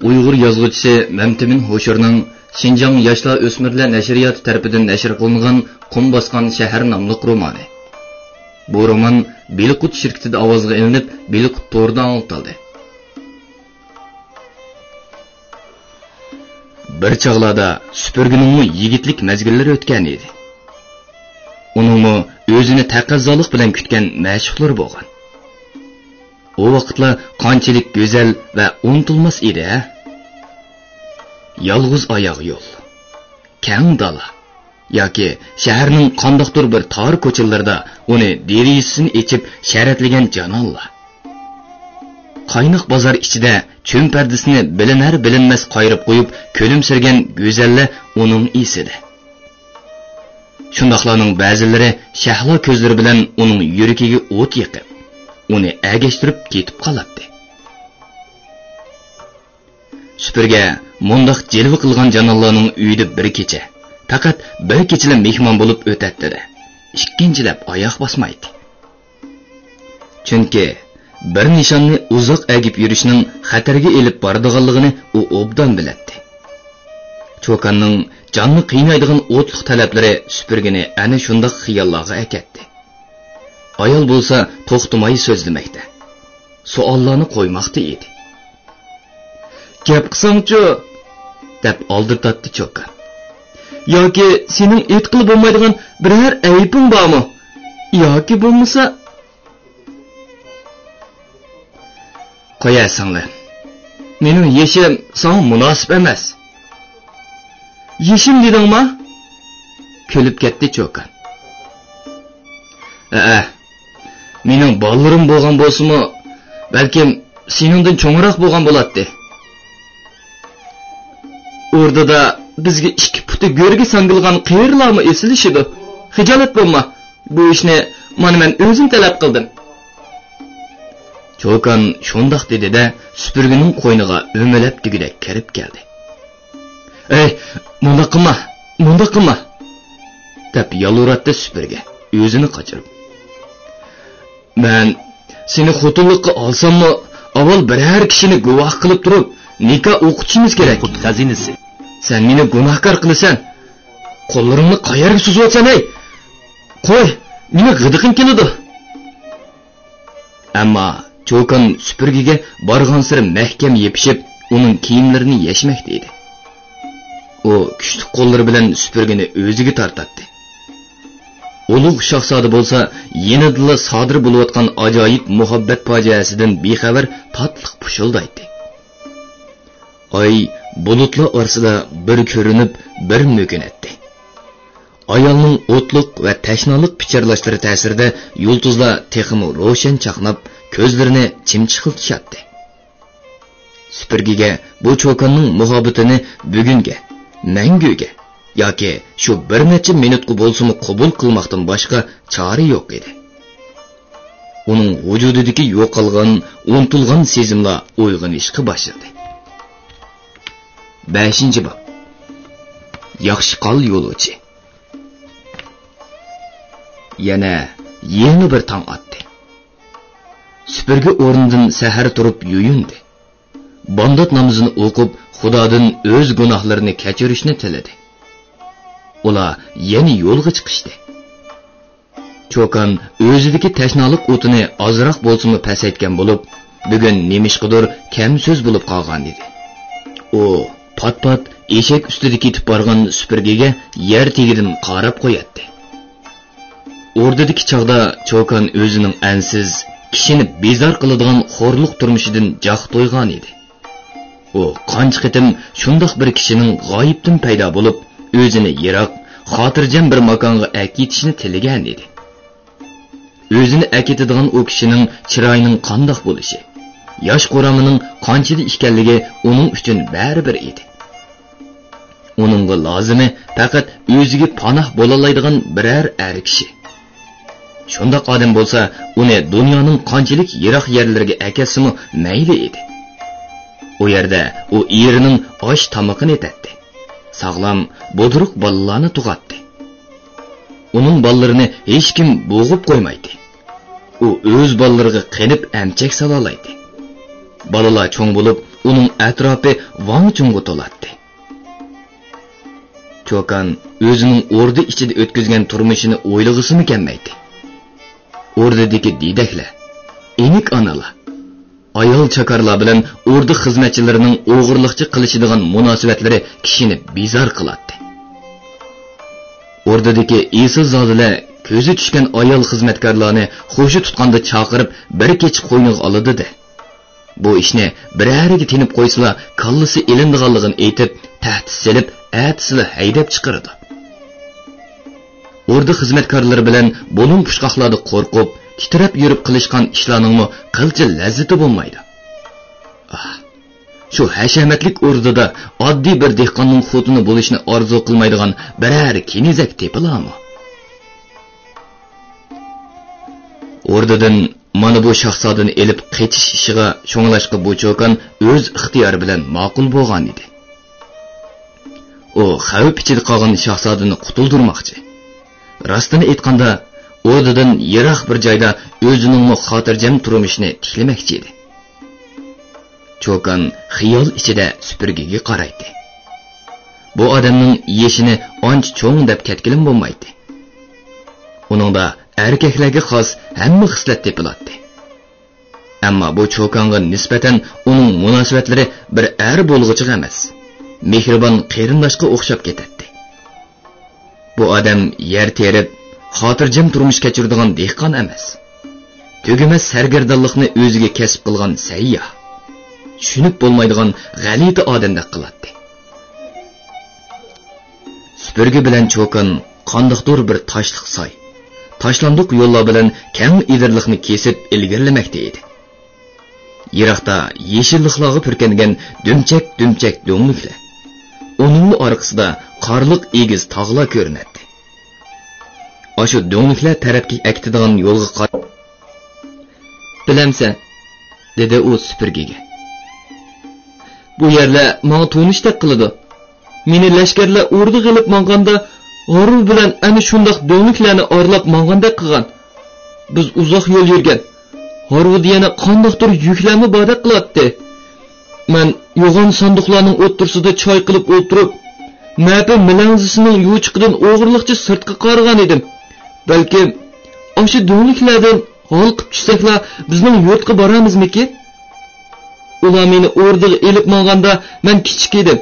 Uyg'ur yozuvchisi Mamtimin Hoshurning Xinjiang yoshlar o'smirlar nashriyoti tarafidan nashr qilingan Qum bosgan shahar nomli romani. Bu roman Belqut shirkatida ovozga ilinib, Belqut to'rida anglitildi. Bir chog'larda Supurgining yigitlik mezgillari o'tgan edi. Uningmi o'zini taqozolik bilan kutgan mashhurlar bo'lgan. O vaqtlar qanchalik go'zal va unutilmas edi. Yolg'iz oyoq yo'l, keng dala yoki shaharning qandoqdir bir tor ko'chalarida uni derisini echib sharatlagan janonlar. Qaynoq bozor ichida cho'm pardasini bilinar-bilinmas qayirib qo'yib ko'limsirgan go'zallar uning esida. Shundoqlarning ba'zilari shahlo ko'zlari bilan uning yuragiga o't yoqib, uni agashtirib ketib qoladi. Supurga mundaq jelvi qilgan janonlarning uyida bir kecha, faqat bir kechalik mehmon bo'lib o'tadi. Ikkinchilab oyoq bosmaydi. Chunki bir nishonni uzoq agib yurishning xatarga elib boradiganligini u obdan biladi. Cho'kanning jonni qiynaydigan o'tliq talablari Supurgini ana shunday xiyollarga akatdi. Ayol bo'lsa to'xtamay so'zlamoqda. Savollarni qo'ymoqda edi. Gap qilsangchi, deb oldirtatdi Cho'kan. Yoki sening etqil bo'lmaydigan biror aybing bormi? Yoki bo'lmasa qo'yasanglar. Mening yeshim sana munosib emas. Yeshim dedingmi? Kulib ketdi Cho'kan. Mening bolalarim bo'lgan bo'lsa-mu, balkim seningdan cho'ngroq bo'lgan bo'ladi. O'rdada bizga 2 puti go'rga sangilgan qiyirlarmi esilishidi? Hijolat bo'lma. Bu ishni men o'zim talab qildim. Cho'kan shundoq dedi-da, Supurgining qo'yniga o'malab tugidek kirib keldi. Mundaq qilma, deb yalvuratdi Supurga, o'zini qochirib. Men seni xotinlikqa olsammi, avval biror kishini guvoh qilib turib, nikoh o'qitishimiz kerak. Xazinasi. Sen meni gunohkor qilasan. Qo'llaringni qayerga suzayotsan, ey? Qo'y, meni g'idiqim keladi. Ammo Cho'kan Supurgiga borgan siri mahkam yepishib, uning kiyimlarini yashmoqda edi. U kuchli qo'llari bilan Supurgini o'ziga tortadi. Ulug' shahzoda bo'lsa, yenidilla sodir bo'layotgan ajoyib muhabbat fojiasidan bexabar tatliq pushildaydi. Ay bulutlar orasida bir ko'rinib, bir mo'kinatdi. Ayolning o'tliq va tashnoliq pichirlashlari ta'sirida yulduzlar texmi ro'shan chaqnab, ko'zlarini chimchiqiltishatdi. Supurgiga bu Cho'kanning muhabbatini bugunga, manguga yoki shu bir necha minutga bo'lsa-mu qabul qilmoqdan boshqa chora yo'q edi. Uning vujudidagi yo'qolgan, unutilgan sezimlar uyg'onishga boshladi. 5-bob. Yaxshi qol yo'lovchi. Yana yeni bir tong otdi. Supurgi o'rnidan sahar turib yuyundi. Bandat namozini o'qib, Xudodan o'z gunohlarini kechirishni tiladi. Ular yana yo'lga chiqishdi. Cho'kan o'zidagi tashnoliq o'tini ozroq bo'lsa-mu pasaytgan bo'lib, bugun nemishqidir kam so'z bo'lib qolgan edi. U pat-pat eshak ustida ketib borgan Supurgiga yer tegidan qarab qo'yatdi. O'rdadagi chog'da Cho'kan o'zining ansiz, kishini bezor qiladigan xo'rliq turmushidan joq to'ygan edi. U qancha qitim shundoq bir kishining g'oyibdan paydo bo'lib, o'zini yiroq, xotirjam bir makonga akitishni tilagan edi. O'zini akitadigan u kishining chiroyining qandoq bo'lishi, yosh qo'ramining qanchalik ekanligi uning uchun baribir edi. Uningga lozimi faqat o'ziga panoh bo'la oladigan biror er kishi. Shundoq odam bo'lsa, uni dunyoning qanchalik yiroq yerlariga akatsimi mayli edi. U yerda u erining osh tomoqini etadi. Sog'lom, bodruq bolalarni tug'atdi. Uning bolalarini hech kim bo'g'ib qo'ymaydi. U o'z bolalariga qenib amchak salolaydi. Bolalar cho'ng bo'lib, uning atrofi vang-chungga to'latdi. Cho'kan o'zining o'rda ichida o'tkazgan turmushini o'ylag'isimi kelmaydi. O'rdadagi didaklar, enik onalar, ayol chakarlar bilan o'rda xizmatchilarining o'g'irliqchi qilishadigan munosabatlari kishini bezor qiladi. O'rdadagi esil zodilar ko'zi tushgan ayol xizmatkorlarni xo'shi tutganda chaqirib bir kech qo'yniga oladi. Bu ishni birariga tinib qo'ysalar, kallasi elindiganligini aytib, tahdid selib, atsili haydab chiqardi. O'rda xizmatkorlari bilan bo'lin pushqoqlarda qo'rqib, titrab yurib qilishgan ishlarning qilcha lazzati bo'lmaydi. Shu hashamatlik o'rdada oddiy bir dehqonning xotini bo'lishni orzu qilmaydigan biror kenizak tepilarmi? O'rdadan mana bu shahzodani elib qetish ishiga sho'nglashqa bu cho'kan o'z ixtiyori bilan ma'qul bo'lgan edi. U xavf ichida qolgan shahzodani qutuldirmoqchi. Rostini aytganda, o'rdadan yiroq bir joyda o'zining xotirjam turmushini tiklamoqchi edi. Cho'kan xiyol ichida supurgiga qaraydi. Bu odamning yeshini ancha cho'ng deb ketkilim bo'lmaydi. Uningda erkaklarga xos hamma xislat tepiladi. Ammo bu cho'kanga nisbatan uning munosabatlari bir bo'lg'ichi emas, mehribon qarindoshga o'xshab ketadi. Bu odam yer terib, xotirjam turmush kechiradigan dehqon emas. Tugumas sargardonlikni o'ziga kasb qilgan sayyoh. Tushunib bo'lmaydigan g'alati odamdek qiladi. Supurgi bilan cho'kan qandoqdir bir toshliq soy, tashlandiq yo'llar bilan keng idirliqni kesib ilgirlamoqda edi. Yiroqda yeshilliklarga purkangan dumchak do'ngliklar. Uning orqasida qorliq egiz tog'lar ko'rinadi. O'sha do'ngliklar tarafga aktadigan yo'lga qarab "Bilamsan", dedi u supurgiga. "Bu yerlar menga to'nishdek qiladi. Meni lashkarlar o'rdi g'ilib manganda Orul bilan ana shundoq do'ngliklarni orlab mangandek qilgan. Biz uzoq yo'l yurgan. Horvud yana qandoqdir yuklarni bodaq qiladi. Men yo'g'on sandiqlarning o'ttirsida choy qilib o'tirib, Mapa milangzisining yuchiqidan o'g'irliqchi sirtqa qaragan edim. Balki o'sha do'ngliklardan holqib tushsaklar bizning yurtga boramizmi-ki? Ular meni o'rdiga elib manganda men kichik edim.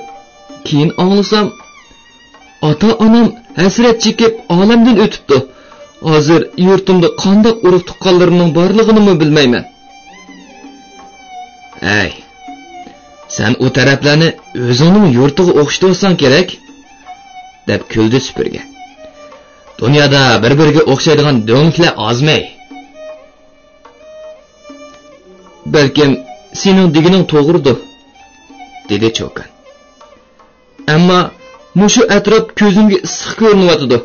Keyin anglasam, ota-onam hasrat chekib olamdan o'tibdi. Hozir yurtimda qandoq urug' tuqqanlarining borligini bilmayman. Ay, sen o taraflarni o'zingning yurtiga o'xshatsan kerak, deb kuldi supurgi. Dunyoda bir-biriga o'xshaydigan do'ngliklar ozmay. Balkim sening degining to'g'ridir, dedi cho'kan. Ammo mushu atrof ko'zimga issiq ko'rinyapti.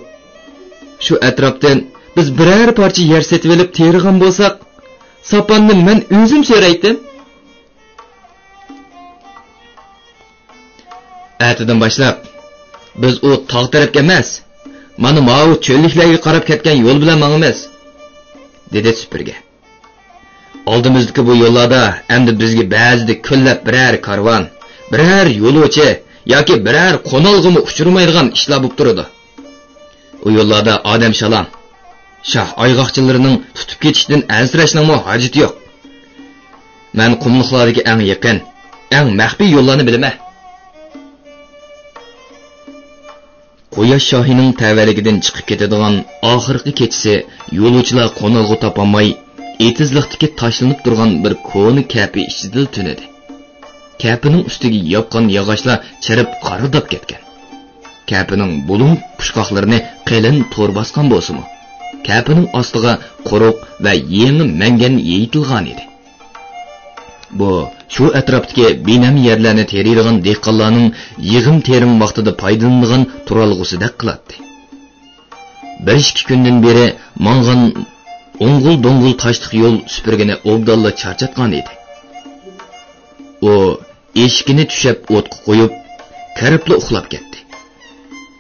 Shu atrofdan biz biror parcha yer setib olib terigan bo'lsak, soponni men o'zim so'raydim. Atidan boshlab biz u tog' tarafga emas, mana ma'u cho'lliklarga qarab ketgan yo'l bilan mangamiz, dedi supurgi. Oldimizdagi bu yo'llarda endi bizga ba'zida kunlab biror karvon, biror yo'lovchi yoki biror qo'nalg'imi uchirmaydigan ishlar bo'lib turadi. U yo'llarda odam shalom, shoh ayg'oqchilarining tutib ketishdan ansirashning hojati yo'q. Men qumliqlardagi eng yaqin, eng maxfiy yo'llarni bilaman. Quyosh shohining tavalligidan chiqib ketadigan oxirgi kechasi yo'lovchilar qo'nalg'u topolmay, etizliqdagi tashlanib turgan bir ko'ni kapi ichida tunadi. Kapining ustiga yopgan yog'ochlar chirib qaridab ketgan. Kapining bulung pushqoqlarini qalin to'r bosgan bo'lsa-mu, kapining ostiga quruq va yengi mangan yeyitilgan edi. Bu shu atrofdagi binam yerlarni teriydigan dehqonlarning yig'im terim vaqtida foydalanadigan turalg'usidek qiladi. 1-2 kundan beri mang'an o'ng'ul-do'ng'ul toshliq yo'l supurgini obdalla charchatgan edi. U eshikini tushab o'tqa qo'yib, kiribli uxlab ketdi.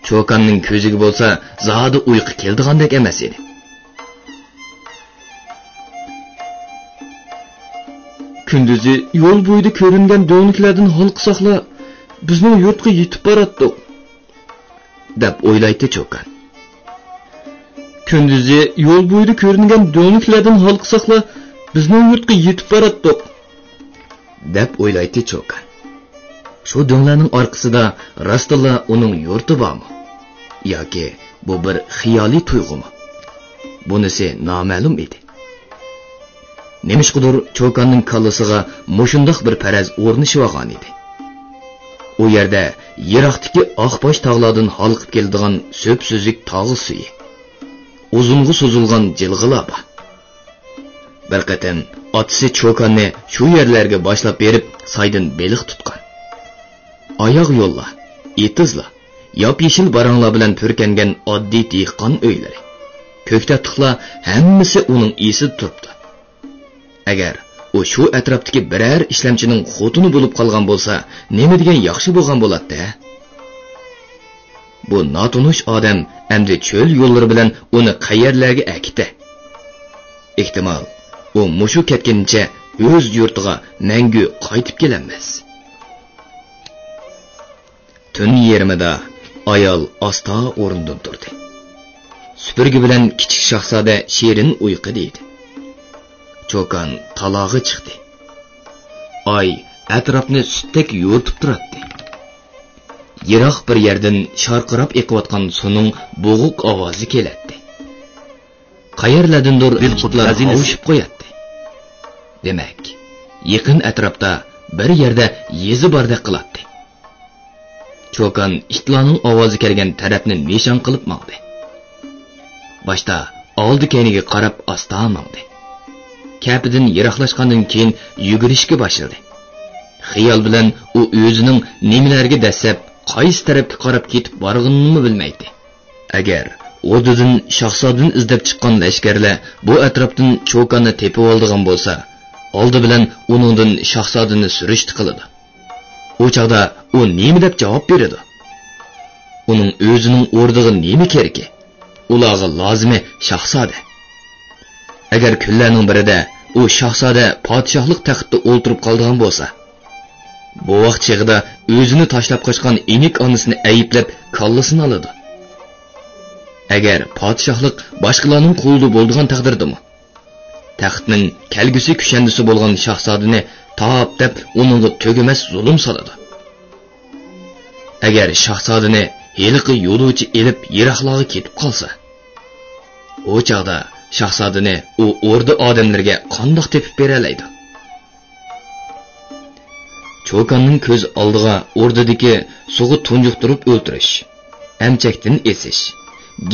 Cho'kanning ko'ziga bo'lsa, zodi uyqu keldigandek emas edi. Kunduzi yo'l bo'yida ko'ringan do'ngliklardan halqsaqla bizning yurtga yetib boratdik, deb o'ylaydi Cho'kan. Kunduzi yo'l bo'yida ko'ringan do'ngliklardan halqsaqla bizning yurtga yetib boratdik, deb o'ylaydi Cho'kan. Shu do'nglarning orqasida rostilla uning yurti bormi? Yoki bu bir xiyoliy tuyg'umi? Bunisi noma'lum edi. Nemishqidir Cho'kanning kallasiga mushundoq bir faraz o'rnashib olgan edi. U yerda yiroqdagi oqbosh tog'lardan halqib keladigan so'p-so'zik tog'i suyi, uzunga so'zilgan jilg'ilar bor. Bir qatam otasi Cho'kanni shu yerlarga boshlab berib, saydan beliq tutgan. Oyoq yo'llar, etizlar, yop-yeshil baranglar bilan purkangan oddiy dehqon uylari, ko'ktatliqlar hammasi uning esida turibdi. Agar u shu atrofdagi biror ishlamchining xotini bo'lib qolgan bo'lsa, nima degan yaxshi bo'lgan bo'ladi? Bu notunish odam endi cho'l yo'llari bilan uni qayerlarga akitdi? Ehtimol, u mushu ketganicha o'z yurtiga mangu qaytib kelanmas. Tun yermida ayol asta o'rnidan turdi. Supurgi bilan kichik shahzoda shirin uyqu deydi. Cho'kan talog'i chiqdi. Oy atrofni sutdek yo'rtib turadi. Yiroq bir yerdan sharqirab eqiyotgan suvning bo'g'iq ovozi keladi. Qayerlardandir dilqutlar qovushib qo'yadi. Demak, yaqin atrofda bir yerda yezi bordek qiladi. Cho'kan itlarning ovozi kelgan tarafni nishon qilib maqdi. Boshda oldi keyniga qarab asta maqdi. Kapidan yiroqlashgandan keyin yugurishga boshladi. Xiyol bilan u o'zining nimalarga dasab, qaysi tarafga qarab ketib borganini bilmaydi. Agar o'rdadan shahzodan izlab chiqqan lashkarlar bu atrofdan Cho'kanni tepib oldigan bo'lsa, oldi bilan uningdan shahzodani surishti qiladi. O chaqda u nima deb javob beradi? Uning o'zining o'rniga nima kerak? Ularga lozimi shahzoda. Agar kunlarning birida u shahzoda podshohlik taxtida o'ltirib qolgan bo'lsa, bu vaqt chig'ida o'zini tashlab qochgan enik onasini ayblab kallasini oladi. Agar podshohlik boshqalarning qo'lida bo'lgan taqdirdami, taxtning kelgusi kushandisi bo'lgan shahzodani top deb uningga tugamas zulm soladi. Agar shahzodani heliqi yo'lovchi elib yiroqlarga ketib qolsa, o chaqda shahzodani u o'rda odamlarga qandoq tepib bera oladi? Cho'kanning ko'z oldiga o'rdadagi suvni tunjuqtirib o'ltirish, amchakdan esish,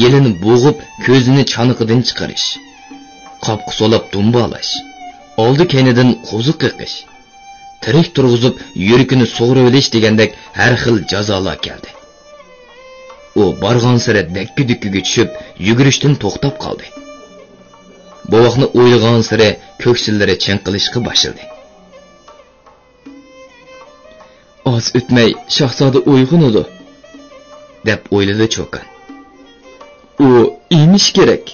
gelini bo'g'ib ko'zini chaniqidan chiqarish, qopqi solab dumbalash, oldi keynidan qo'ziq qiqish, tirik turg'izib yuragini sug'urib olish degandek har xil jazolar keldi. U borgan sari dakki-dukkiga tushib, yugurishdan to'xtab qoldi. Bu vaqtni o'ylagan sari ko'ksillari chinqilishga boshladi. Oz o'tmay shahzoda uyg'onadi, deb o'yladi Cho'kan. U inish kerak.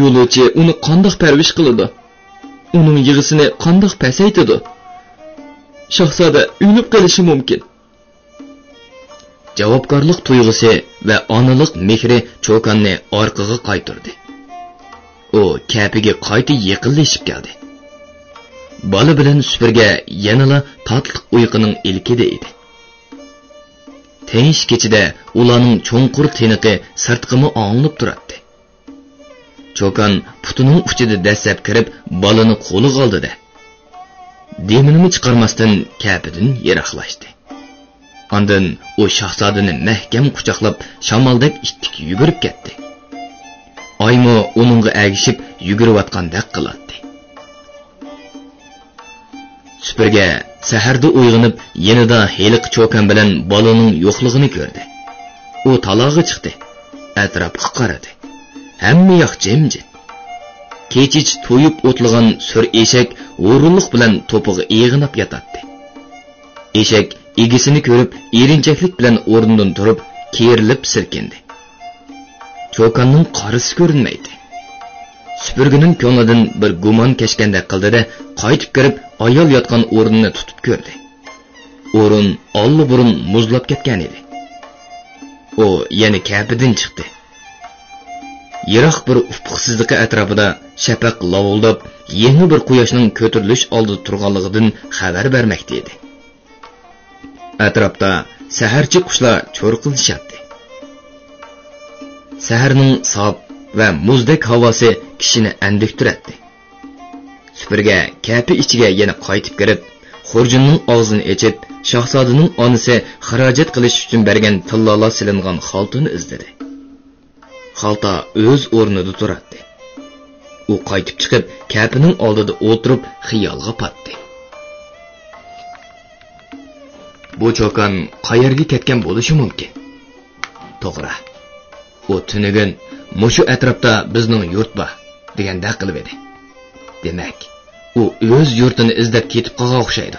Yo'lovchi uni qandoq parvish qiladi? Uning yig'isini qandoq pasaytadi? Shahzoda o'lib qolishi mumkin. Javobgarlik tuyg'usi va onalik mehri Cho'kanni orqaga qaytardi. U kapiga qayta yiqilishib keldi. Bola bilan supurga yanala tatliq uyquning ilkida edi. Tinch kechida ularning cho'nqur tiniqi sirtqimi anglab turardi. Cho'kan putining uchida dasab kirib, bolani qo'liga oldi-da. Deminimi chiqarmasdan kapidan yiroqlashdi. Ondan u shahzodani mahkam quchoqlab, shamoldek ittik yugurib ketdi. Oymo uningga agishib yugurayotgandek qiladi. Supurga saharda uyg'onib, yenida heliq Cho'kan bilan bolaning yo'qligini ko'rdi. U talog'i chiqdi, atrofga qaradi. Hamma yoq jimjit. Kechich to'yib o'tlagan sur eshak o'rinliq bilan to'pig'i eg'inab yotadi. Eshak egisini ko'rib, erinchaklik bilan o'rnidan turib, kerilib silkindi. Cho'kanning qarisi ko'rinmaydi. Supurgining ko'nglidan bir gumon kechgandek qildi-da, qaytib kirib ayol yotgan o'rnini tutib ko'rdi. O'rin olli-burun muzlab ketgan edi. U yana kapidan chiqdi. Yiroq bir ufqsizlik atrofida shafaq lovuldab, yangi bir quyoshning ko'tarilish oldida turganligidan xabar bermoqda edi. Atrofda saharchi qushlar cho'rqilishardi. Saharning sof va muzdek havosi kishini andiktiradi. Supurga kapi ichiga yana qaytib kirib, xurjunning og'zini ochib, shahzodaning onasi xarajat qilish uchun bergan tillolar silingan xaltani izladi. Xalta o'z o'rnida turardi. U qaytib chiqib, kapining oldida o'tirib, xiyolga patdi. Bu cho'kan qayerga ketgan bo'lishi mumkin? To'g'ri. U tunigun mushu atrofda bizning yurt bor deganda qilib edi. Demak, u o'z yurtini izlab ketib qolgan o'xshaydi.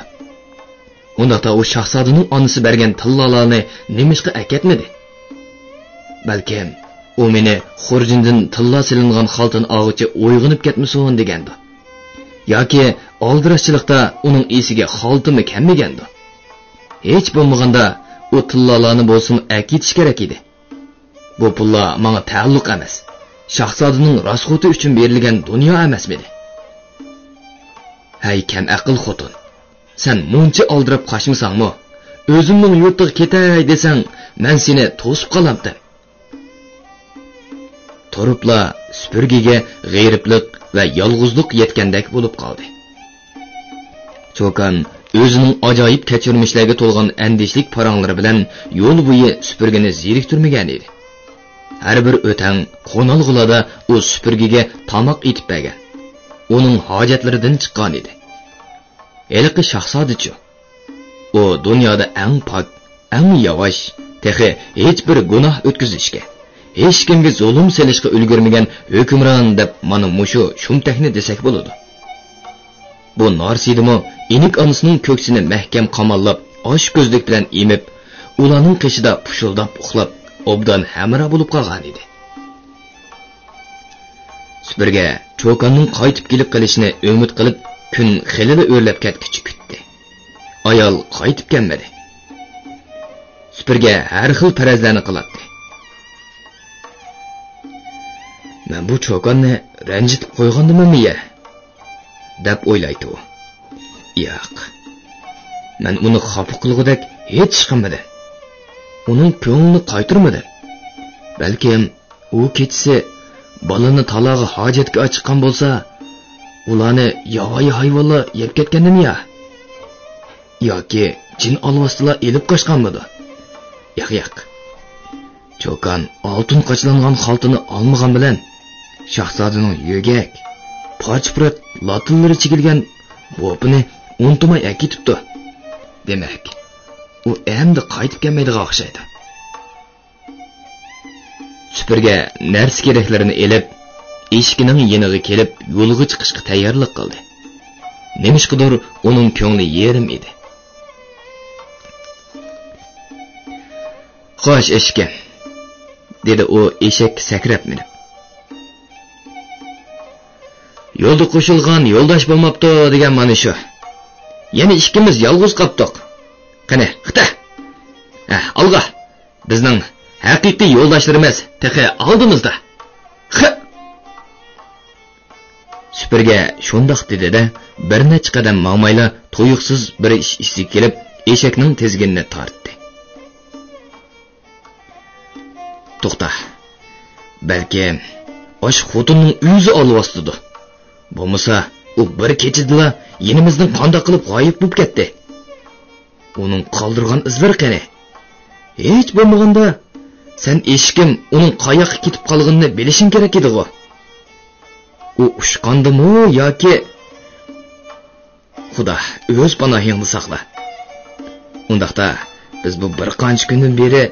Unda u shahzodaning onasi bergan tillolarni nimishqa aketmadi. Balkim u meni xurjindan tillo silingan xaltin og'ichi o'yg'inib ketmasin degandi. Yoki oldirashchilikda uning esiga xaltimi kelmagandi. Hech bo'lmaganda u tillolarni bo'lsin akitish kerak edi. Bu pullar menga ta'alluq emas. Shahzodaning rasxoti uchun berilgan dunyo emasmidi? Hay kam aql xotin. Sen muncha oldirib qochmasangmi? O'zimning yurtiga ketay desang, men seni to'sib qolamdim. Turupla supurgiga g'ayriblik va yolg'izlik yetgandek bo'lib qoldi. Cho'kan o'zining ajoyib kechirmishlarga to'lgan andishlik paranglari bilan yo'l bo'yi supurgini zeriktirmagan edi. Har bir o'tang qo'nalg'ulada u supurgiga tamoq etib bergan. Uning hojatlaridan chiqqan edi. Eliqi shahzodachi. U dunyoda eng pok, eng yavash, texi hech bir gunoh o'tkazishga, hech kimga zulm selishga ulgurmagan hukmron deb mana mushu shumtakni desak bo'ladi. Bu narsidimi inik onasining ko'ksini mahkam qamallab, osh ko'zlik bilan emib, ularning qishida pushuldab uxlab, obdan hamra bo'lib qolgan edi. Supurga cho'kanning qaytib kelib qolishini umid qilib, kun xilida o'rlab ketkichi kutdi. Ayol qaytib kelmadi. Supurga har xil farazlarni qiladi. Men bu cho'kanni ranjitib qo'ygandimmi ya? deb o'ylaydi u. Yo'q. Men uni xafa qilgudek hech qilmadim. Uning ko'nglini qaytarmadim. Balkim u kechsi balani talog'i hojatga chiqqan bo'lsa, ularni yovvoyi hayvonlar yeb ketgandimi ya? Yoki jin olvosdilar elib qochganmidi? Yo'q. Cho'kan oltin qochlangan xaltini olmagan bilan shahzodaning yugak, pochprat latinlari chigilgan bo'pini unutmay akitibdi. Demak, u endi qaytib kelmaydigan o'xshaydi. Supurga narsa keraklarini elib, eshikining yeniga kelib, yo'lga chiqishga tayyorlik qildi. Nemishqidir uning ko'ngli yerim edi. "Xo'sh, eshikkan", dedi u eshak sakrab minib. "Yo'lda qo'shilgan yo'ldosh bo'lmabdi degan mana shu. Yana ikkimiz yolg'iz qoldik. Qani, xita. Olg'a. Bizning haqiqiy yo'ldoshlarimiz teqi oldimizda." Supurga shundoq dedi-da, bir necha qadam ma'mayla to'yiqsiz bir ish isi kelib, eshakning tezginini tortdi. "To'xta. Balki osh xotinning o'zi olvostidi. Bo'lmasa, u bir kechidala yenimizning qanday qilib g'oyib bo'lib ketdi. Uning qoldirgan izlari qani? Hech bo'lmaganda sen eshkim uning qayoqqa ketib qolganini bilishing kerak edi-ku. U ushqandimi yoki Xudo o'z panohingni saqla. Undaqda biz bu bir qancha kundan beri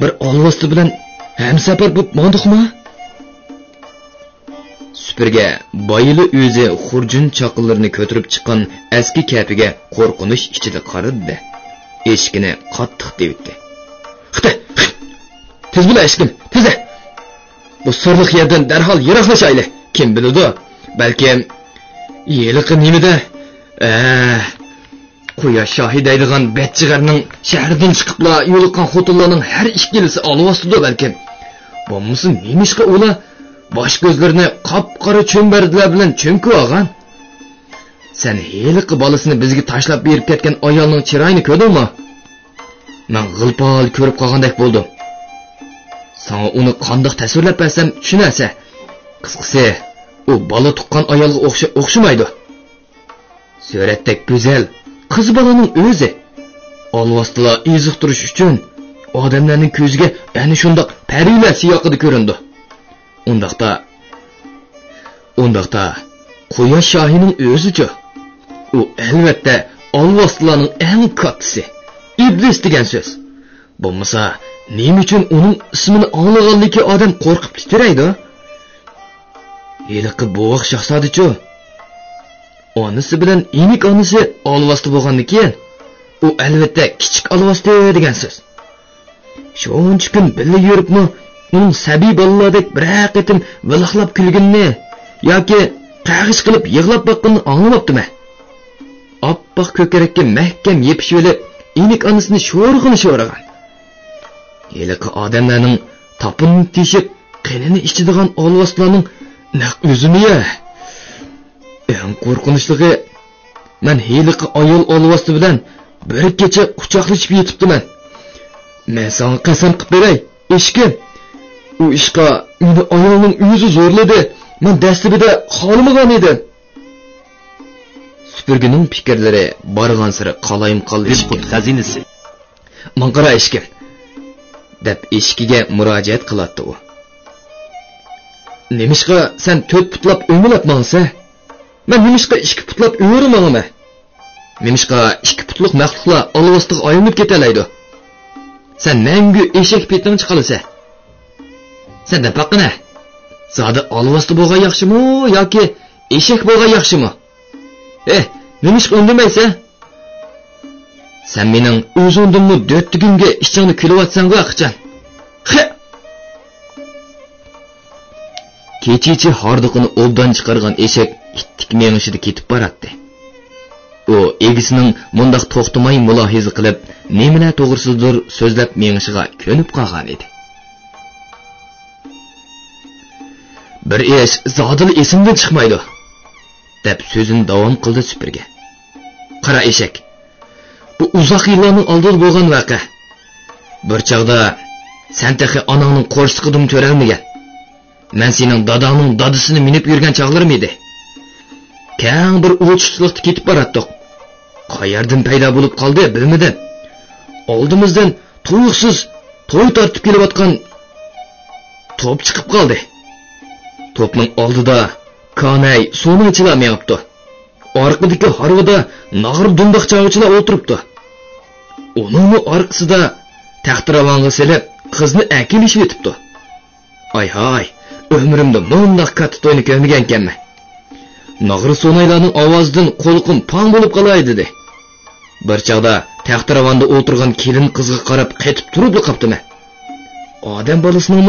bir olvosti bilan hamsafar bo'lib mondikmi?" Supurga boyili o'zi xurjun chaqinlarini ko'tarib chiqqan eski kapiga qo'rqinish ichida qaradi. Eshikini qattiq tevdi. "Xita! Tez bo'la eshkim, tez! Bu sorliq yerdan darhol yiroqlashayli. Kim biladi? Balki yeliqi nimada Quyosh shohi deydigan betchigarning shahardan chiqibla yo'liqqan xotinlarning har ikkilisi olvostida balkim. Bo'lmasa nemishqa ular bosh ko'zlarini qop-qora cho'mbardilar bilan cho'mkib olgan. Sen heliqi bolasini bizga tashlab berib ketgan ayolning chiroyini ko'rdingmi? Men g'ilpol ko'rib qolgandek bo'ldim. Sana uni qandoq tasvirlab bersam tushunasa. Qisqasi, u bola tuqqan ayolga o'xshamaydi. Suratdek go'zal qiz bolaning o'zi olvostila eziqtirish uchun odamlarning ko'ziga ana shundoq parilar siyoqida ko'rindi. Undaqda Quyosh shohining o'zi-chi? U albatta olvostilarning eng kattasi, iblis degan so'z. Bo'lmasa, nima uchun uning ismini anglaganligi odam qo'rqib titraydi? Yiliqi bo'g'iq shahzoda-chi? Onasi bilan enik onasi olvosti bo'lgandan keyin, u albatta kichik olvosti degan so'z. Shuncha kun birga yuribmi, uning sabiy bolalardek bir haqiqatim vilaqlab kulganini yoki qag'ish qilib yig'lab boqqanini anglamabdimi? Oppoq ko'karakka mahkam yepishib olib, enik onasini sho'rg'ini. Yiliqi odamlarning topini teshib, qinini ichadigan olvostlarning naq o'zimi-ya. Eng qo'rqinchligi, men heliqi ayol olvosti bilan bir kecha quchoqlashib yetibdiman. Men sana qasam qilib beray, eshkim. U ishqa meni ayolning o'zi zo'rladi. Men dastlabida xohlamagan edim. Supurgining fikrlari borgan sari qalayim-qalayib xazinasi. Men qara eshkim, deb eshkiga murojaat qiladi u. Nemishqa sen 4 putlab o'ngilapmansa? Men nemishqa 2 putlab o'yirmanmi? Nemishqa 2 putluq maxluqlar olvostiga aylanib ketalaydi? Sen mangu eshak petim chiqalasa? Sendan paqina. Zoda olvosti bo'lgan yaxshimi yoki eshak bo'lgan yaxshimi? Nemishqa undamaysa? Sen mening o'zimdimmi 4 kunga ichingni kulyapsan-ku aqchan. Kechichi hordiqini obdan chiqargan eshak ittik mengishida ketib boradi. U egisining mundaq to'xtamay mulohiza qilib, nimalar to'g'risidir so'zlab mengishiga ko'nib qolgan edi. Bir ish zodil esimdan chiqmaydi, deb so'zini davom qildi supurgi. Qara eshak, bu uzoq yillarning oldida bo'lgan voqea. Bir chaqda sen taxi onangning qo'rshiqidan ko'ralmagan. Men sening dadangning dadisini minib yurgan chaqlarim edi. Kang bir o'chishliqda ketib boratdik. Qayerdan paydo bo'lib qoldi bilmadim. Oldimizdan to'yqsiz to'y tortib kelayotgan to'p chiqib qoldi. To'pning oldida Kanay so'nchilar meyapti. Orqadagi harvada nag'ir dundoq chog'chilar o'tiribdi. Uning orqasida taxtiravonga selib qizni akilishib yetibdi. Ay, ömrümde mundaq katta to'yni ko'rmagan ekanman. Nag'ir so'naylarning ovozidan qo'lqim pang bo'lib qolay dedi. Bir chaqda taxtiravonda o'tirgan kelin qizga qarab qetib turib qolibdiman. Odam bolasining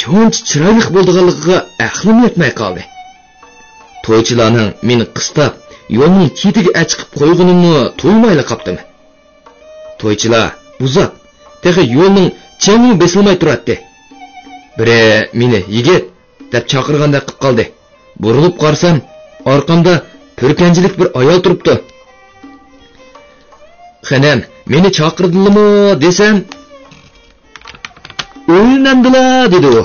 shuncha chiroyli bo'lganligiga aqlim yetmay qoldi. To'ychilarning meni qistab, yo'lning chetiga chiqib qo'yganimni to'ymayli qolibdiman. To'ychilar uzat, texi yo'lning chengini besilmay turadi. Biri meni yigit deb chaqirganda qilib qoldi. Burilib qarsam, orqamda purkanchilik bir ayol turibdi. "Xanam, meni chaqirdingmi?" desam, "O'yinlandilar" dedi u.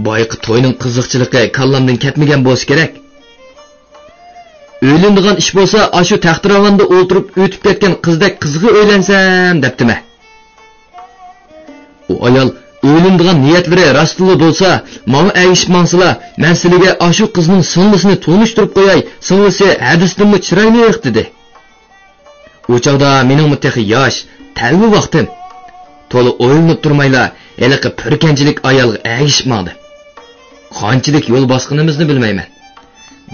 Boyqi to'yning qiziqchiligi kallamdan ketmagan bo'lsa kerak. O'ylanadigan ish bo'lsa, ashu taxtiravonda o'tirib o'tib ketgan qizdek qizga o'ylansam debdimi. U ayol o'ylanadigan niyatlari rostli bo'lsa, menga ayishmansizlar, men sizlarga ashu qizning singlisini tanishtirib qo'yay, singlisi hadisdimmi chiroyli dedi. U chog'da mening mutaxi yosh, talvi vaqtim. To'la o'ylanib turmaylar, eliqi purkanchilik ayolga ayishmadi. Qanchalik yo'l bosqinimizni bilmayman.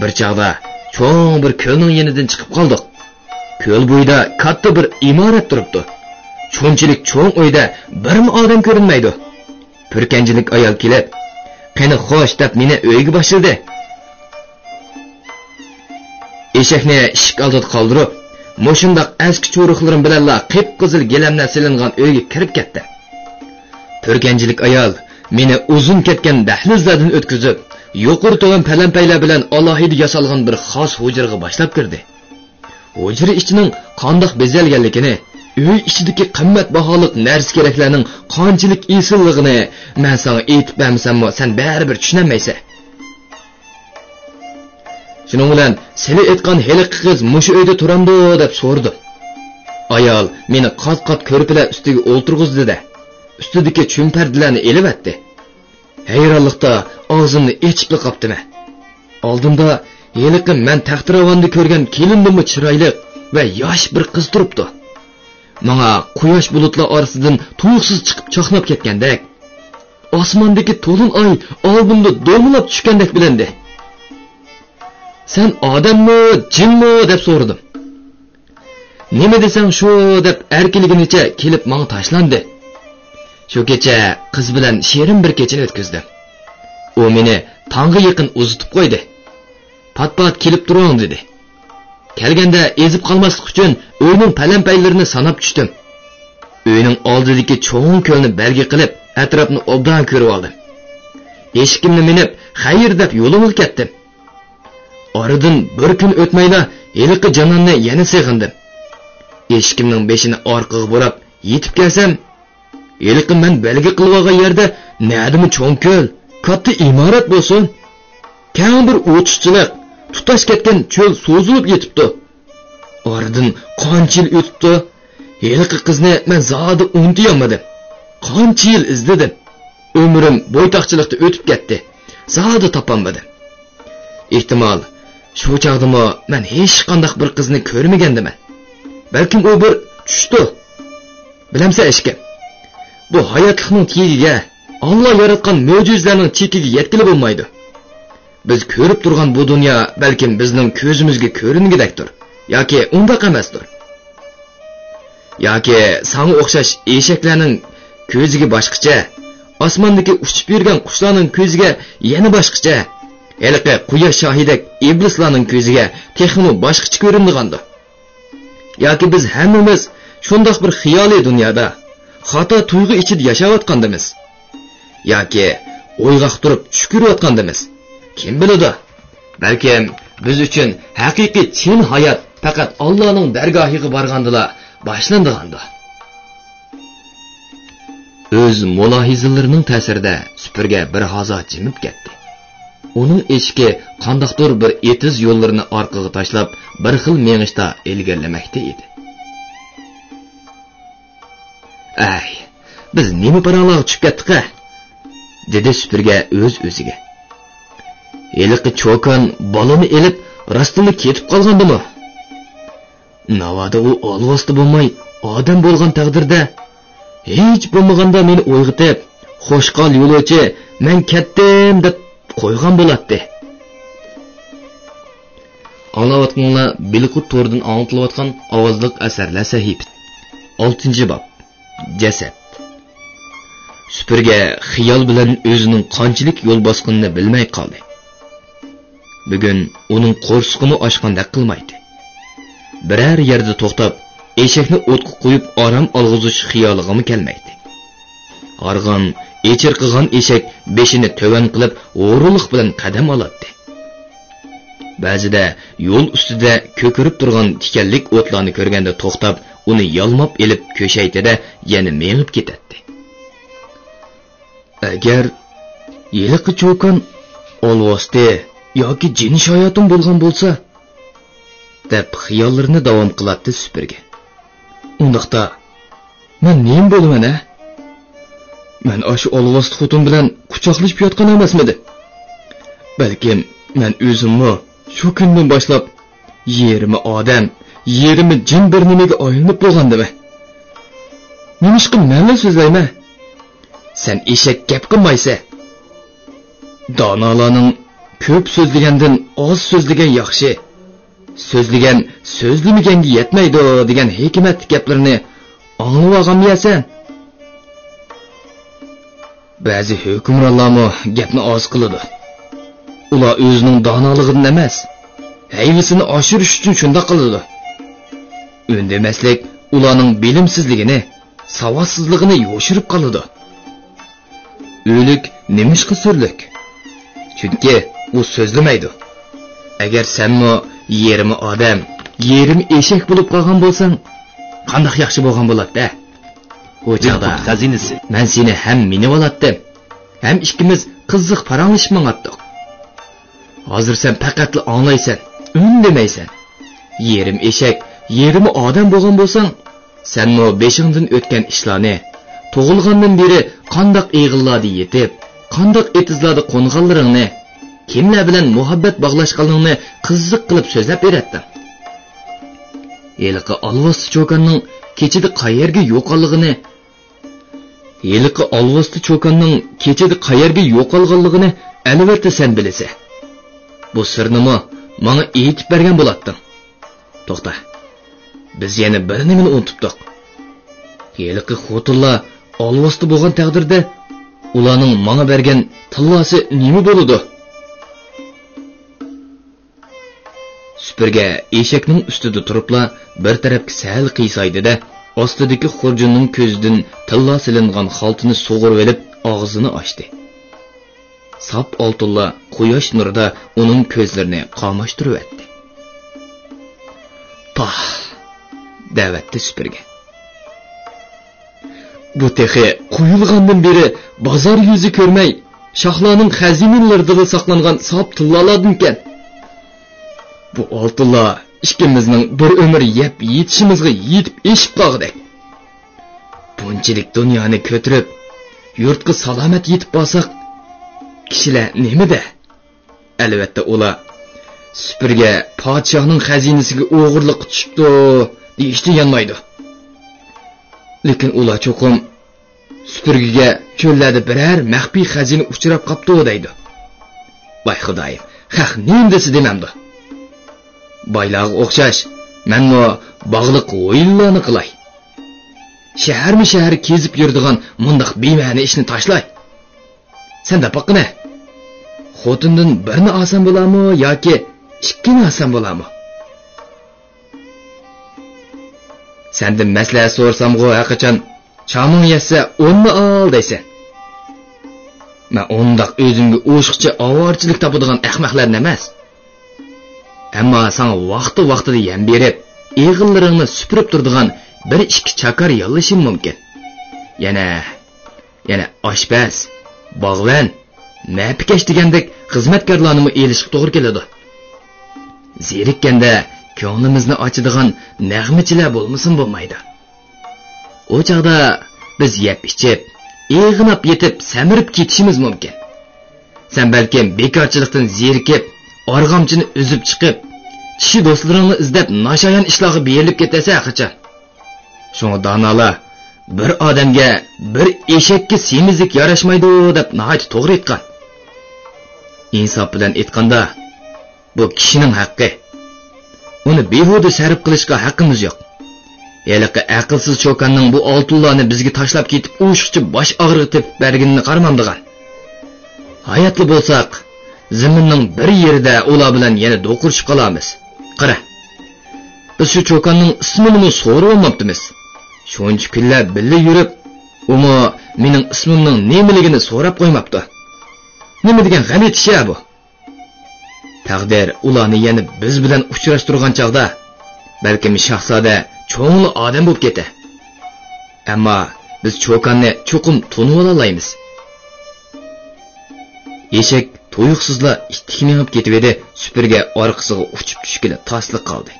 Bir chog'da cho'ng bir ko'lning yenidan chiqib qoldik. Ko'l bo'yida katta bir imorat turibdi. Cho'nchilik cho'ng uyda birmi odam ko'rinmaydi. Purkanchilik ayol kelib, "Qani xo'sh" deb meni uyga boshladi. eshakni eshik oldida qoldirib, moshundaq eski cho'riqlarim bilanla qip-qizil gilamdan silingan uyga kirib ketdi. Purganchilik ayol meni uzun ketgan dahlizlardan o'tkazib, yuqori to'g'an palampaylar bilan alohida yasalgan bir xos hujraga boshlab kirdi. Hujra ichining qandoq bezalganligini, uy ichidagi qimmatbaholiq narsa keraklarning qanchalik esilligini men senga aytib bermasam, sen baribir tushunmaysan. Shuning bilan seni aytgan heliq qiz mushu uyda turamdi deb so'rdim. Ayol meni qat-qat ko'rpalar ustiga o'ltirg'izdi-da, ustidagi chumpardilarni elib atdi. Hayronlikda og'zimni echib qopdim. Oldimda heliqim men taxtiravonda ko'rgan kelindimmi chiroyli va yosh bir qiz turibdi. Menga quyosh bulutlar orasidan tuyuqsiz chiqib chaqnab ketgandek, osmondagi to'lin oy oldimda do'milab tushgandek bilindi. Sen odammi, jinmi deb so'radim. Nima desang shu deb erkinliginicha kelib menga tashlandi. Shu kecha qiz bilan shirin bir kechani o'tkazdim. U meni tongga yaqin uzitib qo'ydi. Pat-pat kelib turing dedi. Kelganda ezib qolmaslik uchun uyning palampaylarini sanab tushdim. Uyning oldidagi cho'ng ko'lni belgi qilib, atrofni obdan ko'rib oldim. Eshikimni minib, xayr deb yo'limga ketdim. Oradan bir kun o'tmayla heliqi jononni yana seg'indim. Eshikimning beshini orqaga burab yetib kelsam, heliqi men belgi qilib olgan yerda nadimi cho'ng ko'l, katta imorat bo'lsin, keng bir o'tishchilik, tutash ketgan cho'l so'zilib yetibdi. Oradan qancha yil o'tibdi, heliqi qizni men zodi unutolmadim. Qancha yil izladim. Umrim bo'ytoqchilikda o'tib ketdi. Zodi topolmadim. Ehtimol shu chaqdimi men hech qanday bir qizni ko'rmagandiman. Balkim u bir tushdi. Bilamsa ishga. Bu hayotlikning tegiga, Alloh yaratgan mo'jizalarning chekiga yetkilib bo'lmaydi. Biz ko'rib turgan bu dunyo balkim bizning ko'zimizga ko'ringidekdir, yoki undaq emasdir. Yoki sana o'xshash eshaklarning ko'ziga boshqacha, osmondagi uchib yurgan qushlarning ko'ziga yana boshqacha, haliqi quyosh shohidak iblislarning ko'ziga texno boshqacha ko'ringandir. Yoki biz hammamiz shundoq bir xiyoliy dunyoda xato tuyg'u ichida yashayotgandimiz, yoki o'yg'oq turib tush ko'rayotgandimiz. Kim biladi? Balkim biz uchun haqiqiy chin hayot faqat Allohning dargohiga borgandila boshlandiganda. O'z mulohizalarining ta'sirida supurga bir hozat jimib ketdi. Uning eshigi qandoqdir bir etiz yo'llarini orqaga tashlab, bir xil mengishda ilgirlamoqda edi. Ay, biz nima paraloq tushib ketdik-a? Dedi supurga o'z-o'ziga. Heliqi cho'kan bolani elib, rostini ketib qolgandimi? Navoda u olvosda bo'lmay, odam bo'lgan taqdirda hech bo'lmaganda meni uyg'otib, "Xo'shqol yo'lovchi, men ketdim" deb qo'ygan bo'ladi. Anglayotganlar Bilqut to'rdan anglatilayotgan ovozliq asarlar sahifasi. 6-bob. Jasad. Supurga xiyol bilan o'zining qanchalik yo'l bosqinini bilmay qoldi. Bugun uning qo'rsqini oshgandek qilmaydi. Biror yerda to'xtab, eshakni o'tqa qo'yib orom olg'izish xiyoliga kelmaydi. Arg'on, echirqigan eshak beshini to'van qilib, o'g'rilik bilan qadam oladi. Ba'zida yo'l ustida ko'kirib turgan tikanlik o'tlarni ko'rganda to'xtab, uni yalmab elib ko'shaytida yana mengib ketadi. Agar yiliqi cho'kan olvosda yoki jin shoyatim bo'lgan bo'lsa, deb xiyollarini davom qiladi supurga. Undaqda men nima bo'laman-a? Men o'sha olvosli xotin bilan quchoqlashib yotgan emasmidi? Balkim men o'zimni shu kundan boshlab yerimi odam, yerimi jin bir nimaga aylanib bo'lgandimi? Nimishqa menla so'zlayman? Sen eshak gap qilmaysa, donolarning ko'p so'zlagandan oz so'zlagan yaxshi, so'zlagan so'zlamaganga yetmaydi degan hikmat gaplarni anglab olganmisan? Ba'zi hukmronlarmi gapni oz qiladi. Ular o'zining donoligidan emas, hayvisini oshirish uchun shunda qiladi. Undemaslik ularning bilimsizligini, savodsizligini yo'shirib qoladi. O'lik nimishqa so'rlik? Chunki u so'zlamaydi. Agar senmi yerimi odam, yerim eshak bo'lib qolgan bo'lsang, qanday yaxshi bo'lgan bo'ladi-da? O chaqda xazinasi. Men seni ham minib olatdim. Ham ikkimiz qiziq paranglashib mangatdik. Hozir sen faqatla anglaysan, undamaysan. Yerim eshak, yerimi odam bo'lgan bo'lsang, senmi beshingdan o'tgan ishlarni, tug'ilgandan beri qanday eg'illarni yetib, qanday etizlarda qo'nganlaringni, kimlar bilan muhabbat bog'lashganingni qiziq qilib so'zlab beratdim. Yiliqi Alvasti cho'kanning kechida qayerga yo'qolganligini, albatta sen bilasan. Bu sirnimi menga aytib bergan bo'latding. To'xta. Biz yana bir nimani unutibdik. Yiliqi xotinlar Alvasti bo'lgan taqdirda ularning menga bergan tillosi nima bo'ladi? Supurga eshakning ustida turibla bir tarafga sal qiysaydi-da, ostidagi xurjunning ko'zidan tilla silingan xaltini sug'urib olib, og'zini ochdi. Sap oltinlar quyosh nurida uning ko'zlarini qamashtirib etdi. Pah! Davatdi supurga. Bu texi qo'yilgandan beri bozor yuzi ko'rmay, shohlarning xazinalarida saqlangan sap tillalardan-kan. Bu oltinlar ikkimizning bir umr yeb yetishimizga yetib eshib qoldik. Bunchalik dunyoni ko'tirib, yurtga salomat yetib bo'lsak, kishilar nimada? Albatta ular supurga podshohning xazinasiga o'g'irlik tushibdi, deyishdi yanmaydi. Lekin ular cho'qim supurgiga cho'llarda biror maxfiy xazina uchrab qopti deydi. Voy xudoyim, haq nimdasi demamdi. Baylarga o'xshash, menmi bog'liq o'yinlarni qilay. Shahar kezib yuradigan mundaq bema'ni ishni tashlay. Sen de bakına. Xotindan birini olsam bo'ladimi yoki ikkini olsam bo'ladimi? Sendan maslahat so'rasam-ku haqichan chaming yetsa 10 ni ol deysan. Men undaq o'zimga o'shiqcha avorchilik topadigan ahmoqlarni emas. Ammo sana vaqti-vaqtida yem berib, eg'illaringni supurib turadigan bir ikki chakar yollashim mumkin. Yana oshpaz, bog'van, napikash degandek xizmatkorlarni elishga to'g'ri keladi. Zerikkanda ko'nglimizni ochadigan nag'michilar bo'lmasin bo'lmaydi. O chaqda biz yeb ichib, eg'inab yetib, samirib ketishimiz mumkin. Sen balkim bekorchilikdan zerikib, org'amchini uzib chiqib, kishi do'stlaringni izlab nashayan ishlarga berilib ketasa qachon. Shunga donalar bir odamga bir eshakka semizlik yarashmaydi deb nihoyat to'g'ri aytgan. Insof bilan aytganda, bu kishining haqqi. Uni behuda sarf qilishga haqqimiz yo'q. Yaliqi aqlsiz cho'kanning bu oltinlarni bizga tashlab ketib, o'shiqchi bosh og'ritib berganini qaramamdigan. Hayotli bo'lsak, zaminning bir yerida ular bilan yana do'qurishib qolamiz. Qara. Biz shu cho'kanning ismini so'rab olmabdimiz. Shuncha kunlar birga yurib, uni mening ismimning nimaligini so'rab qo'ymabdi. Nima degan g'alati ish bu? Taqdir ularni yana biz bilan uchrashtirgan chaqda, balkim shahzoda cho'ngli odam bo'lib ketdi. Ammo biz cho'kanni cho'qim tunib olaymiz. Eshak to'yuqsizla ikkiminib ketib edi, supurga orqasiga uchib tushgili tasliq qoldi.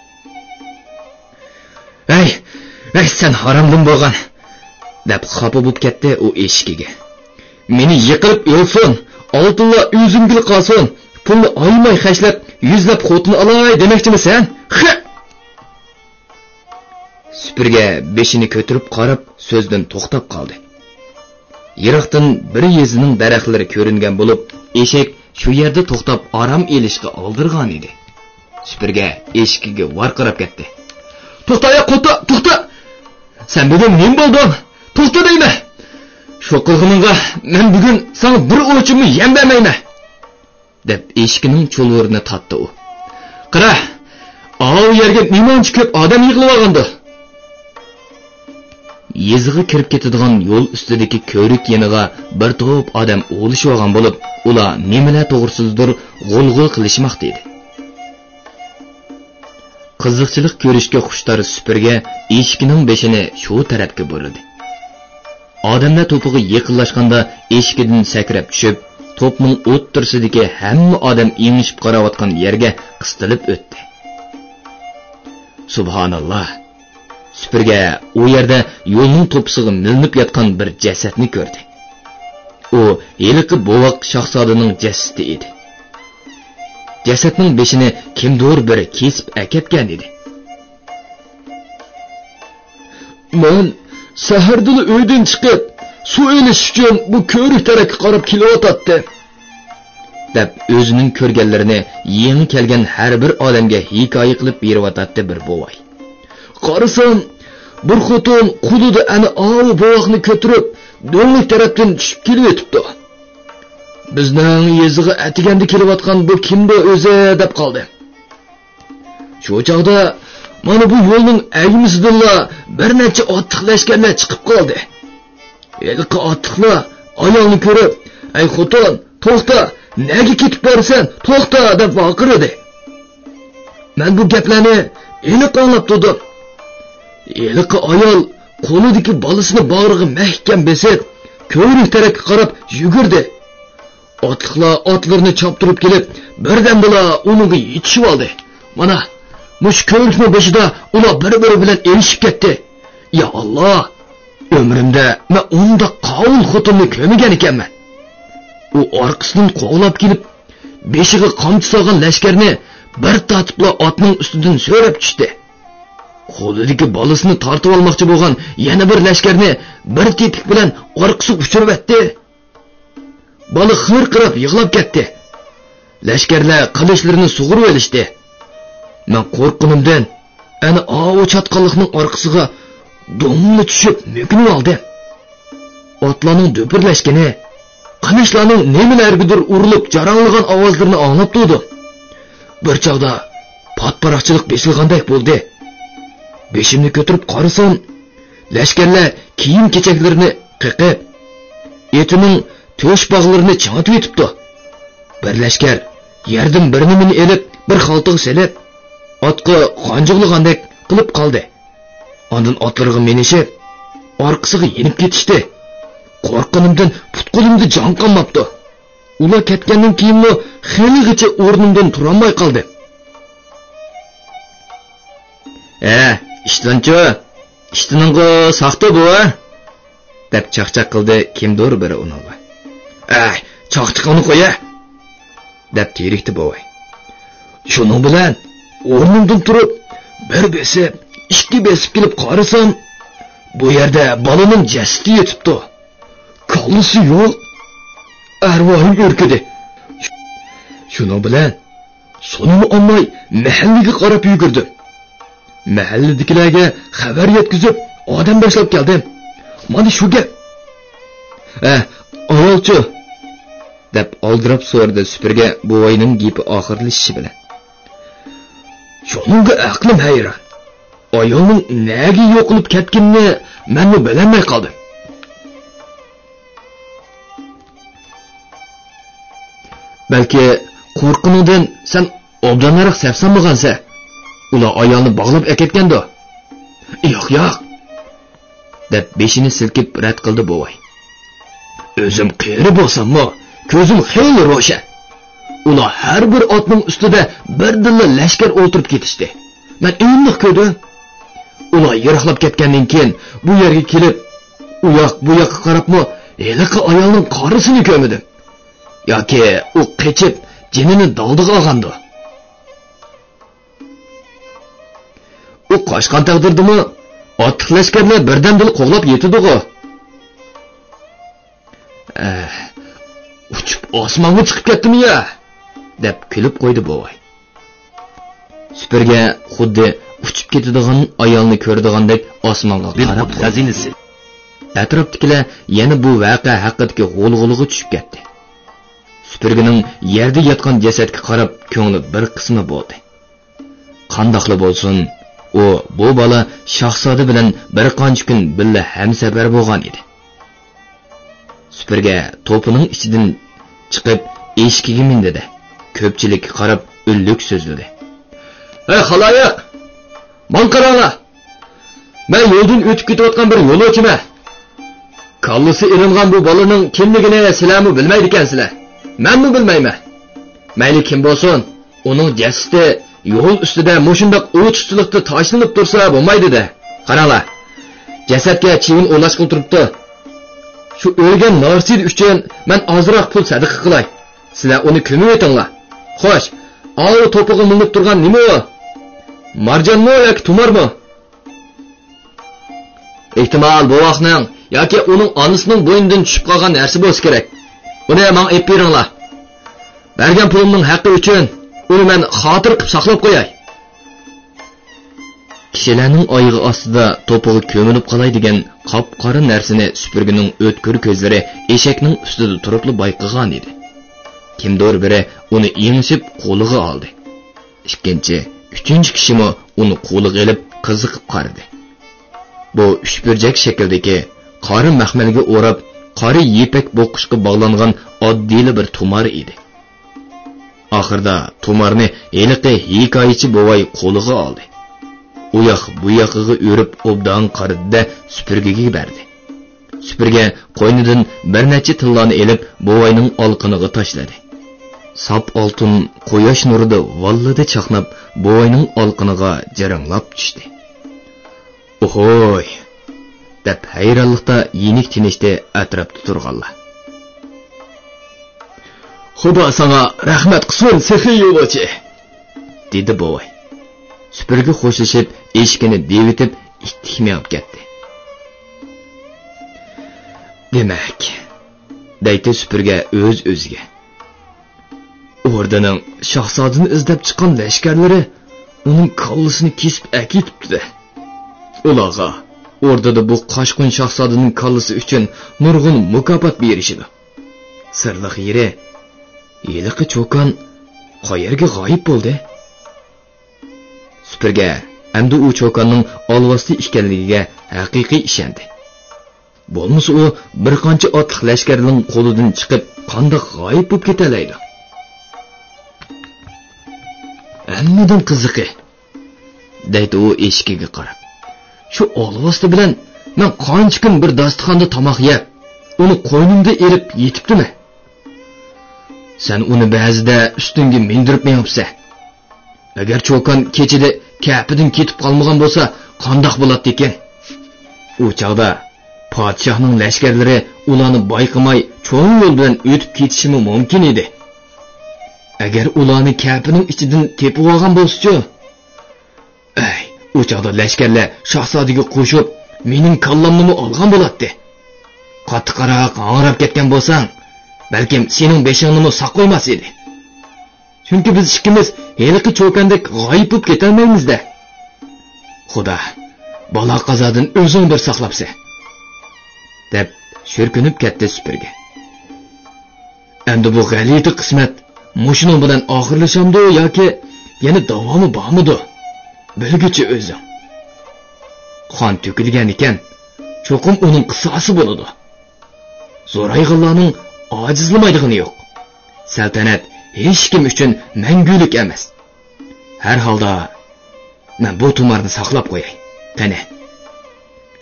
Ey sen haromdan bo'lgan, deb xafa bo'lib ketdi u eshigiga. Meni yiqilib o'lsin, oltinlar o'zimga qolsin, pulni olmay xashlab, yuzlab xotin olay demoqchimisan? Supurga beshini ko'tirib qarab, so'zdan to'xtab qoldi. Yiroqdan bir yezining daraxtlari ko'ringan bo'lib, eshak shu yerda to'xtab orom elishga oldirgan edi. Supurga eshigiga varqirab ketdi. To'xta! Sen bugun nima bo'lding? To'xta deyman. Shu qilg'iningga men bugun sana bir o'chimni yem bermayman, deb eshigining cho'lvurini tatdi u. Qara, Av yerga nimancha ko'p odam yig'ilib olgandi. Yeziga kirib ketadigan yo'l ustidagi ko'rik yeniga bir to'p odam o'lishib olgan bo'lib, ular nimalar to'g'risidir g'ulg'ul qilishmoqda edi. Qiziqchilik ko'rishga xushtar supurga eshikning beshini shu tarafga burildi. Odamlar to'piga yaqinlashganda eshikdan sakrab tushib, to'pning o'ttirsidagi hamma odam engishib qarayotgan yerga qistilib o'tdi. Subhanalloh. Supurga u yerda yo'lning to'psig'i milinib yotgan bir jasadni ko'rdi. U yiliqi bovoq shahzodaning jasadi edi. Jasadning beshini kimdir biri kesib aketgan edi. Men sahardili uydan chiqib, suv elish uchun bu ko'rik tarafga qarab kelyotdi. deb o'zining ko'rganlarini yangi kelgan har bir odamga hikoya qilib berayotdi bir bovay. Qarasam, bir xotin qulida ana ovi bovoqni ko'tarib, do'nglik tarafdan tushib kelyotibdi. Bizning yeziga atiganda kelayotgan bu kimdi o'zi deb qoldi. Shu chog'da mana bu yo'lning aymisidanla bir necha otliq lashkarlar chiqib qoldi. Elqi otliqlar ayolni ko'rib, "Ey xotin, to'xta, nega ketib borsan? To'xta" deb vaqirdi. Men bu gaplarni aniq anglab turdim. Elqi ayol qo'lidagi bolasini bag'riga mahkam besib, ko'rik tarafga qarab yugurdi. Otliqlar otlarni choptirib kelib, birdan-bir uniga yetishib oldi. Mana mush ko'rikni beshida ular bir-biri bilan erishib ketdi. Ya Alloh, umrimda men unda qovul xotinni ko'rmagan ekanman. U orqasidan qo'g'lab kelib, beshiga qamchi solgan lashkarni bir tatibla otning ustidan so'rab tushdi. Qo'lidagi bolasini tortib olmoqchi bo'lgan yana bir lashkarni bir tetik bilan orqasiga uchirib etdi. Bola xirqirab yig'lab ketdi. Lashkarlar qilichlarini sug'urib olishdi. Men qo'rqinimdan ana ovu chatqanlikning orqasiga do'mni tushib muknib oldim. Otlarning do'pirlashgani, qilichlarning nimalargadir urilib jaranglagan ovozlarini anglab turdim. Bir chog'da patparaqchilik besilgandek bo'ldi. Beshimni ko'tarib qarasam, lashkarlar kiyim-kechaklarini qiqib, etining to'sh bog'larini changitib yetibdi. Bir lashkar yerdan bir nimani elib, bir xaltaga selib, otga qanjiqlagandek qilib qoldi. Ondan otlarga menishib, orqasiga yenib ketishdi. Qo'rqinimdan putqulimda jon qolmabdi. Ular ketgandan keyin xeligacha o'rnimdan turolmay qoldi. İştançı, iştanınғы saqta bu, deb chaqchaq qildi kimdir biri unaga. Chaqchiqni qo'ya, deb terikdi bovay. Shuning bilan o'rnimdan turib, bir besib, ikki besib kelib qarasam, bu yerda bolaning jasadi yotibdi. Kallasi yo'q, arvohim o'rkidi. Shuning bilan sonini olmay mahallaga qarab yugurdim. Mahalladagilarga xabar yetkazib, odam boshlab keldim. Mana shu gap. Ayolchi, deb oldirab so'radi supurga buvayning gapi oxirlashishi bilan. Shuningga aqlim hayron. Ayolning nega yo'qolib ketganini men bilmay qoldim. Balki qo'rqiningdan sen obdanroq safsanmagansa, ular ayolni bog'lab aketgandi. Yo'q, deb beshini silkib rad qildi bovay. O'zim qeri bo'lsam-mo, ko'zim xeyli ro'shan. Ular har bir otning ustida birdilla lashkar o'ltirib ketishdi. Men aniq ko'rdim. Ular yiroqlab ketgandan keyin bu yerga kelib, u yoqqa qarabmi, eliqi ayolning qorisini ko'rmadim. Yoki u qechib jinini daldiga olgandi. U qochgan taqdirdimi, otliq lashkarlar birdan-bir qo'g'lab yetdi-ku. Uchib osmonga chiqib ketdimi-ya? deb kulib qo'ydi bovay. Supurga xuddi uchib ketadigan ayolni ko'rdigandek osmonga qarab xazinasi. Atrofdagilar yana bu voqea haqidagi g'ulg'ulga tushib ketdi. Supurgining yerda yotgan jasadga qarab ko'ngli bir qismi bo'ldi. qandoqli bo'lsin, bu bola shahzoda bilan bir qancha kun birga hamsafar bo'lgan edi. Supurgi to'pining ichidan chiqib eshikka mindi. Ko'pchilik qarab o'llik so'zladi. "Ey xaloyiq, men qaranglar. Men yo'ldan o'tib ketayotgan bir yo'lovchiman. Kallisi ilingan bu bolaning kimligini sizlarmi bilmaydi ekansizlar. Menmi bilmayman. Mayli kim bo'lsin, uning jasadi yo'l ustida mo'shundoq o'chchilikda tashlanib tursa bo'lmaydi-da. Qaranglar. Jasadga chivin o'lashqil turibdi. Shu o'lgan narsid uchun men ozroq pul sadaqa qilay. Sizlar uni ko'mib etinglar. Xo'sh, al to'pig'i minib turgan nima u? Marjonmi yoki tumarmi? Ehtimol bu vaqtning yoki uning onasining bo'ynidan tushib qolgan narsa bo'lsa kerak. Uni men aytib beringlar. Bergan pulimning haqqi uchun uni men xotir qilib saqlab qo'yay. Kishilarning oyog'i ostida to'pig'i ko'milib qolay degan qop-qora narsani supurgining o'tkir ko'zlari eshakning ustida turibli bayqagan edi. Kimdir biri uni yengishib qo'liga oldi. Ikkinchi, uchinchi kishimi uni qo'liga olib qiziqib qaradi. Bu uchburchak shakldagi qori maxmalga o'rab, qori yepak bo'qishga bog'langan oddiy bir tumar edi. Oxirda tumarni eliqi hikoyachi bo'vay qo'liga oldi. U yoq bu yoqiga o'rib obdan qaradi, supurgiga berdi. Supurgi qo'ynidan bir necha tillani elib bo'vayning olqiniga tashladi. Sap oltin quyosh nurida vallada chaqnab bo'vayning olqiniga jaranglab tushdi. "Ohoy!" deb hayronlikda yenik tinishdi atrofda turganlar. "Xudo sana rahmat qilsin, sehiy yo'lovchi", dedi bo'vay. Supurgi xo'shishib, eshikini devitib, ittikmay olib ketdi. "Demak", deydi supurgi o'z-o'ziga. "O'rdaning shahzodini izlab chiqqan lashkarlari uning kallasini kesib akitibdi. Ularga o'rdada bu qochqin shahzodaning kallasi uchun nurg'un mukofot berishidi. Sirliq yeri, yiliqi cho'kan qayerga g'oyib bo'ldi?" Supurgi endi u cho'kanning olvasti ekanligiga haqiqiy ishondi. Bo'lmasa u bir qancha otliq lashkarning qo'lidan chiqib, qandoq g'oyib bo'lib ketalaydi? "Hammadan qiziqi", deydi u eshikka qarab. "Shu olvasti bilan men qancha kun bir dasturxonda tomoq yeb, uni qo'ynimda erib yetibdimi? Sen uni ba'zida ustunga mindirib meyapsan. Agar cho'kan kechida kapidan ketib qolmagan bo'lsa, qandoq bo'ladi ekan? U chaqda podshohning lashkarlari ularni bayqamay cho'ng yo'l bilan o'tib ketishi mumkin edi. Agar ularni kapining ichidan tepib olgan bo'lsa-chi, u chaqda lashkarlar shahzodaga qo'shib, mening kallamni olgan bo'ladi. Qattiqroq g'arab ketgan bo'lsang, balkim sening beshingni saqlaymas edi. Chunki biz ikkimiz heliqi cho'kandek g'oyib bo'lib ketolmaymiz-da. Xudo bola qazodan o'zing bir saqlabsa", deb shirkinib ketdi supurgi. Endi bu g'alati qismat mushuning bilan oxirlashamdi yoki yana davomi bormidi? Bilguchi o'zing. Qon to'kilgan ekan, cho'qim uning qisosi bo'ladi. Zo'rayg'illarning ojizlamaydig'ini yo'q. Saltanat hech kim uchun mangulik emas. Har holda men bu tumarni saqlab qo'yay. Qani.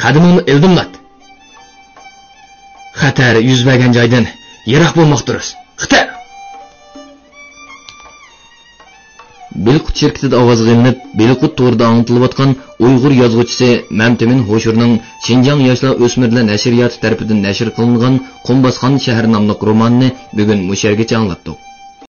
Qadimimni ildimlat. Xatar yuz bergan joydan yiroq bo'lmoqdirsiz. Xita. Bilqut shirkatida ovoz qilinib, Bilqut to'g'rida anglatilayotgan Uyg'ur yozuvchisi Mamtimin Hoshurning Xinjiang yoshlar o'smirlar nashriyoti tomonidan nashr qilingan Qumbosqon shahar nomli romanini bugun mushargacha anglatdik.